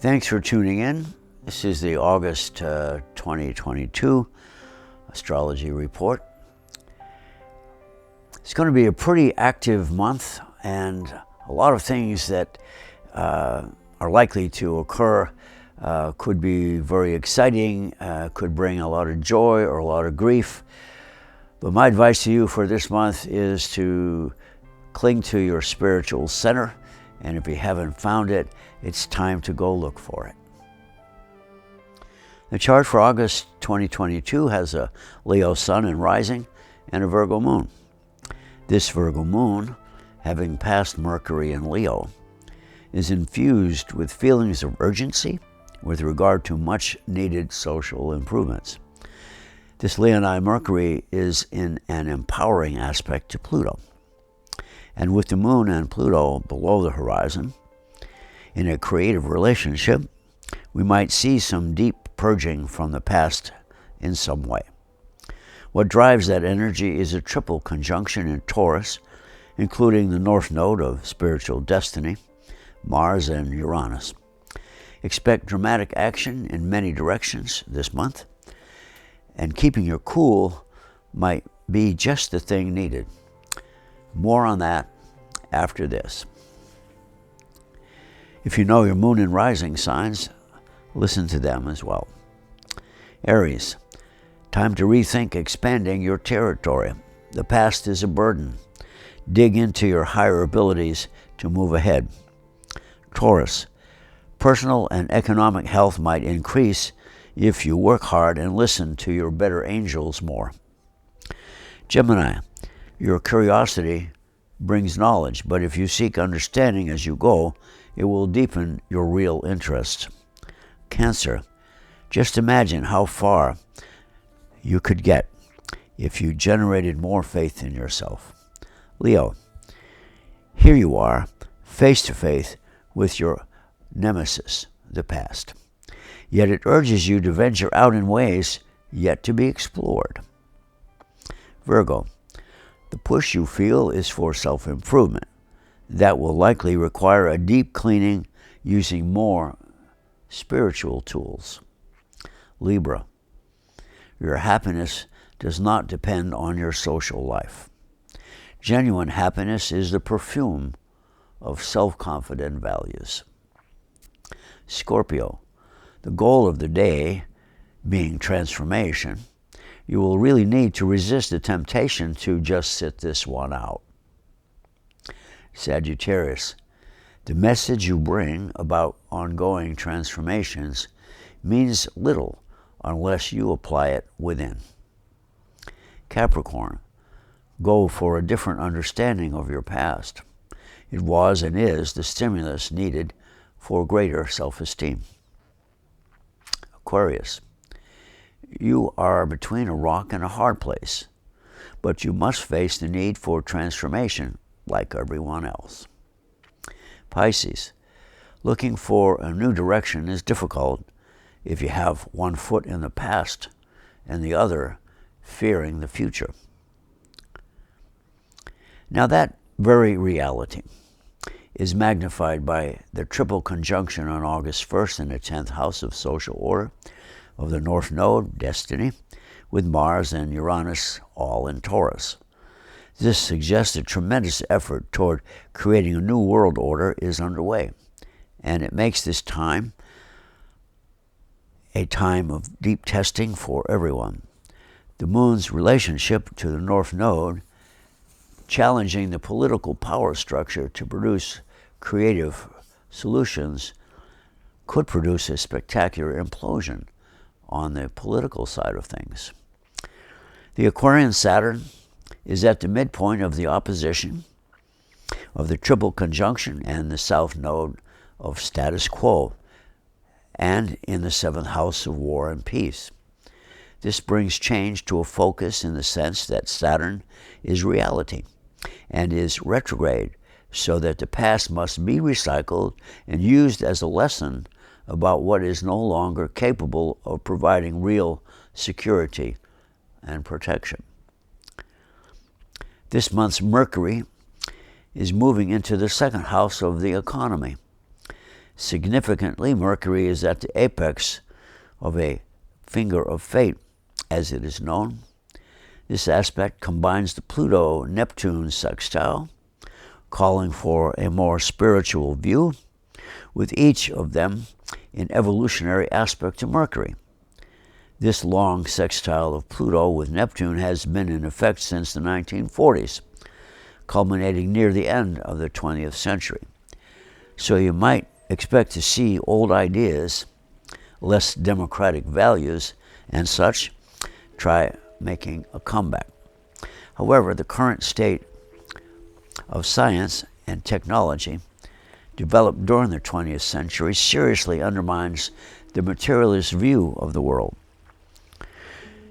Thanks for tuning in. This is the August 2022 Astrology Report. It's going to be a pretty active month, and a lot of things that are likely to occur could be very exciting, could bring a lot of joy or a lot of grief. But my advice to you for this month is to cling to your spiritual center, and if you haven't found it, it's time to go look for it. The chart for August 2022 has a Leo sun and rising and a Virgo moon. This Virgo moon, having passed Mercury in Leo, is infused with feelings of urgency with regard to much needed social improvements. This Leonine Mercury is in an empowering aspect to Pluto. And with the moon and Pluto below the horizon, in a creative relationship, we might see some deep purging from the past in some way. What drives that energy is a triple conjunction in Taurus, including the north node of spiritual destiny, Mars and Uranus. Expect dramatic action in many directions this month, and keeping your cool might be just the thing needed. More on that after this. If you know your moon and rising signs, listen to them as well. Aries, time to rethink expanding your territory. The past is a burden. Dig into your higher abilities to move ahead. Taurus, personal and economic health might increase if you work hard and listen to your better angels more. Gemini, your curiosity brings knowledge, but if you seek understanding as you go, it will deepen your real interest. Cancer, just imagine how far you could get if you generated more faith in yourself. Leo, here you are, face to face with your nemesis, the past. Yet it urges you to venture out in ways yet to be explored. Virgo, the push you feel is for self-improvement. That will likely require a deep cleaning using more spiritual tools. Libra, your happiness does not depend on your social life. Genuine happiness is the perfume of self-confident values. Scorpio, the goal of the day being transformation, you will really need to resist the temptation to just sit this one out. Sagittarius, the message you bring about ongoing transformations means little unless you apply it within. Capricorn, go for a different understanding of your past. It was and is the stimulus needed for greater self-esteem. Aquarius, you are between a rock and a hard place, but you must face the need for transformation like everyone else. Pisces, looking for a new direction is difficult if you have one foot in the past and the other fearing the future. Now that very reality is magnified by the triple conjunction on August 1st in the 10th house of social order of the North Node, Destiny, with Mars and Uranus all in Taurus. This suggests a tremendous effort toward creating a new world order is underway, and it makes this time a time of deep testing for everyone. The moon's relationship to the North Node, challenging the political power structure to produce creative solutions, could produce a spectacular implosion on the political side of things. The Aquarian Saturn is at the midpoint of the opposition of the triple conjunction and the south node of status quo, and in the 7th house of war and peace. This brings change to a focus in the sense that Saturn is reality and is retrograde, so that the past must be recycled and used as a lesson about what is no longer capable of providing real security and protection. This month's Mercury is moving into the 2nd house of the economy, Significantly, Mercury is at the apex of a finger of fate, as it is known. This aspect combines the Pluto-Neptune sextile, calling for a more spiritual view, with each of them in evolutionary aspect to Mercury. This long sextile of Pluto with Neptune has been in effect since the 1940s, culminating near the end of the 20th century. So you might expect to see old ideas, less democratic values, and such try making a comeback. However, the current state of science and technology developed during the 20th century seriously undermines the materialist view of the world.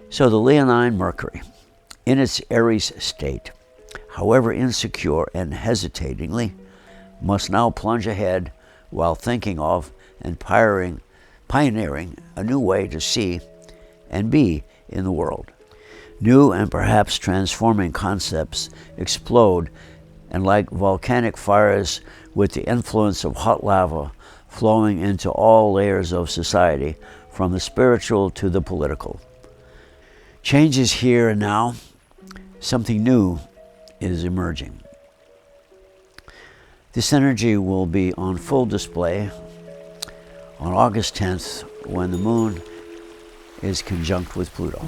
So the Leonine Mercury, in its Aries state, however insecure and hesitatingly, must now plunge ahead while thinking of and pioneering a new way to see and be in the world. New and perhaps transforming concepts explode, and like volcanic fires with the influence of hot lava flowing into all layers of society, from the spiritual to the political. Change is here and now. Something new is emerging. This energy will be on full display on August 10th when the moon is conjunct with Pluto.